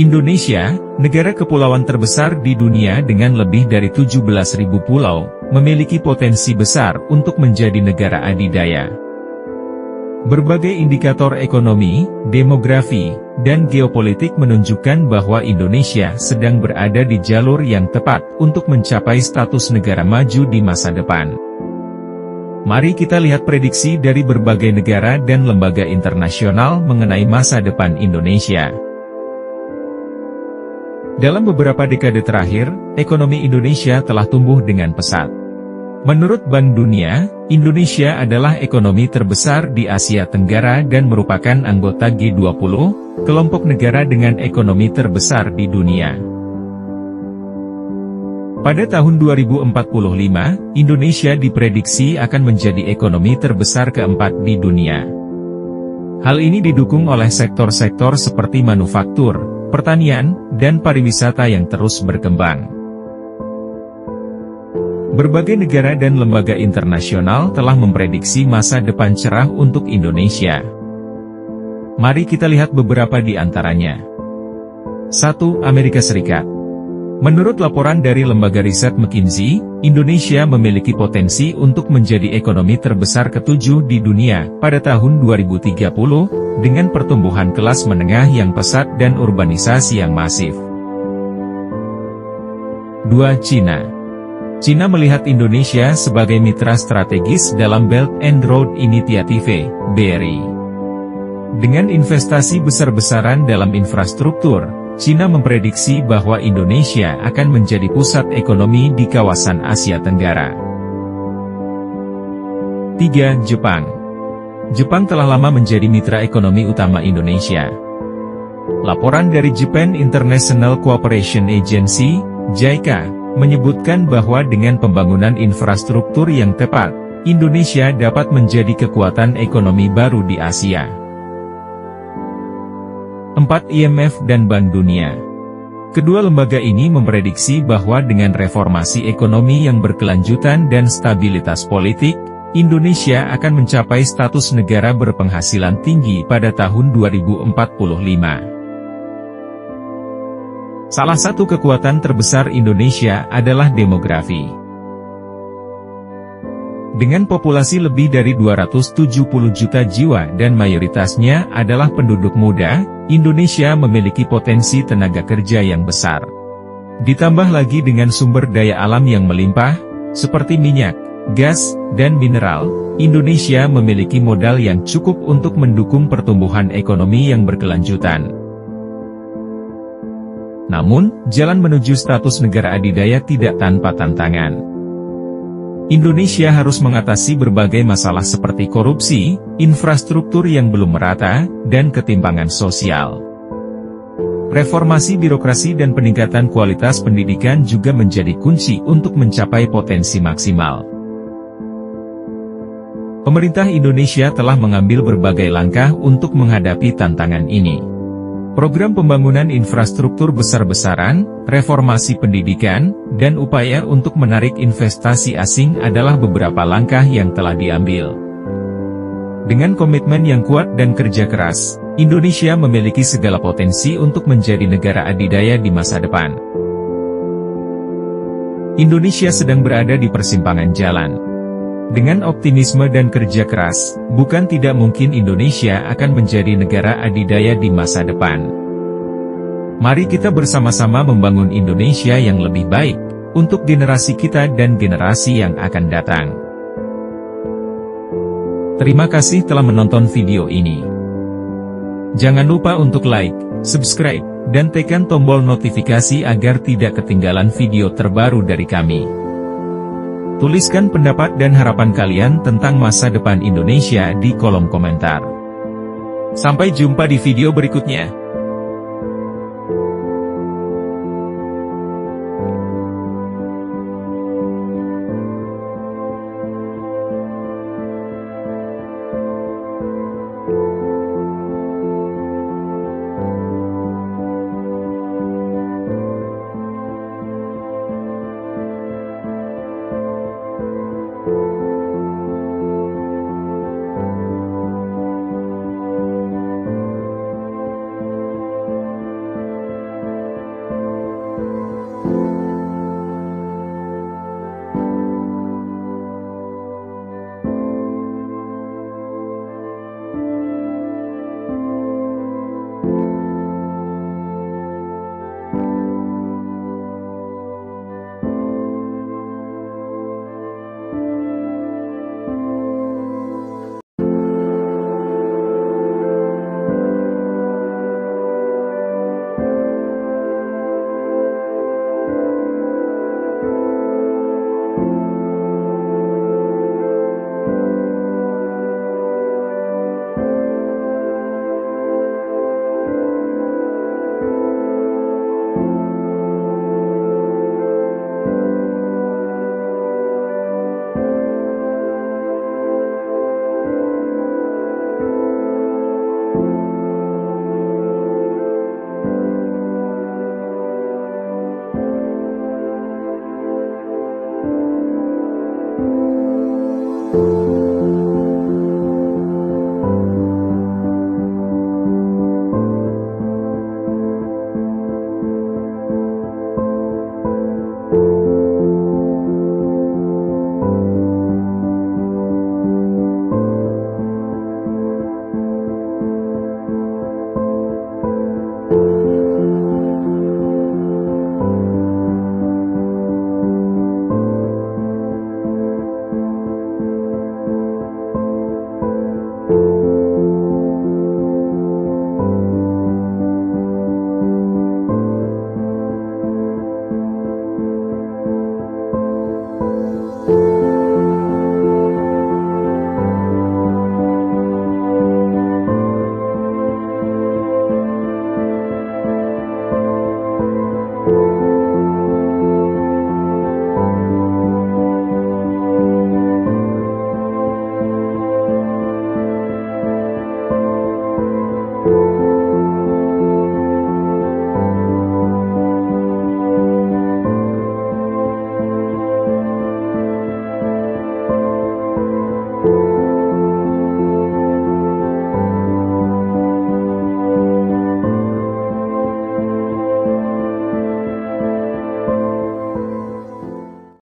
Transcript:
Indonesia, negara kepulauan terbesar di dunia dengan lebih dari 17.000 pulau, memiliki potensi besar untuk menjadi negara adidaya. Berbagai indikator ekonomi, demografi, dan geopolitik menunjukkan bahwa Indonesia sedang berada di jalur yang tepat untuk mencapai status negara maju di masa depan. Mari kita lihat prediksi dari berbagai negara dan lembaga internasional mengenai masa depan Indonesia. Dalam beberapa dekade terakhir, ekonomi Indonesia telah tumbuh dengan pesat. Menurut Bank Dunia, Indonesia adalah ekonomi terbesar di Asia Tenggara dan merupakan anggota G20, kelompok negara dengan ekonomi terbesar di dunia. Pada tahun 2045, Indonesia diprediksi akan menjadi ekonomi terbesar keempat di dunia. Hal ini didukung oleh sektor-sektor seperti manufaktur, pertanian, dan pariwisata yang terus berkembang. Berbagai negara dan lembaga internasional telah memprediksi masa depan cerah untuk Indonesia. Mari kita lihat beberapa di antaranya. 1. Amerika Serikat. Menurut laporan dari lembaga riset McKinsey, Indonesia memiliki potensi untuk menjadi ekonomi terbesar ke-7 di dunia pada tahun 2030, dengan pertumbuhan kelas menengah yang pesat dan urbanisasi yang masif. 2. Cina. Cina melihat Indonesia sebagai mitra strategis dalam Belt and Road Initiative, BRI. Dengan investasi besar-besaran dalam infrastruktur, Cina memprediksi bahwa Indonesia akan menjadi pusat ekonomi di kawasan Asia Tenggara. 3. Jepang. Jepang telah lama menjadi mitra ekonomi utama Indonesia. Laporan dari Japan International Cooperation Agency, JICA, menyebutkan bahwa dengan pembangunan infrastruktur yang tepat, Indonesia dapat menjadi kekuatan ekonomi baru di Asia. 4. IMF dan Bank Dunia. Kedua lembaga ini memprediksi bahwa dengan reformasi ekonomi yang berkelanjutan dan stabilitas politik, Indonesia akan mencapai status negara berpenghasilan tinggi pada tahun 2045. Salah satu kekuatan terbesar Indonesia adalah demografi. Dengan populasi lebih dari 270 juta jiwa dan mayoritasnya adalah penduduk muda, Indonesia memiliki potensi tenaga kerja yang besar. Ditambah lagi dengan sumber daya alam yang melimpah, seperti minyak, gas, dan mineral, Indonesia memiliki modal yang cukup untuk mendukung pertumbuhan ekonomi yang berkelanjutan. Namun, jalan menuju status negara adidaya tidak tanpa tantangan. Indonesia harus mengatasi berbagai masalah seperti korupsi, infrastruktur yang belum merata, dan ketimpangan sosial. Reformasi birokrasi dan peningkatan kualitas pendidikan juga menjadi kunci untuk mencapai potensi maksimal. Pemerintah Indonesia telah mengambil berbagai langkah untuk menghadapi tantangan ini. Program pembangunan infrastruktur besar-besaran, reformasi pendidikan, dan upaya untuk menarik investasi asing adalah beberapa langkah yang telah diambil. Dengan komitmen yang kuat dan kerja keras, Indonesia memiliki segala potensi untuk menjadi negara adidaya di masa depan. Indonesia sedang berada di persimpangan jalan. Dengan optimisme dan kerja keras, bukan tidak mungkin Indonesia akan menjadi negara adidaya di masa depan. Mari kita bersama-sama membangun Indonesia yang lebih baik, untuk generasi kita dan generasi yang akan datang. Terima kasih telah menonton video ini. Jangan lupa untuk like, subscribe, dan tekan tombol notifikasi agar tidak ketinggalan video terbaru dari kami. Tuliskan pendapat dan harapan kalian tentang masa depan Indonesia di kolom komentar. Sampai jumpa di video berikutnya.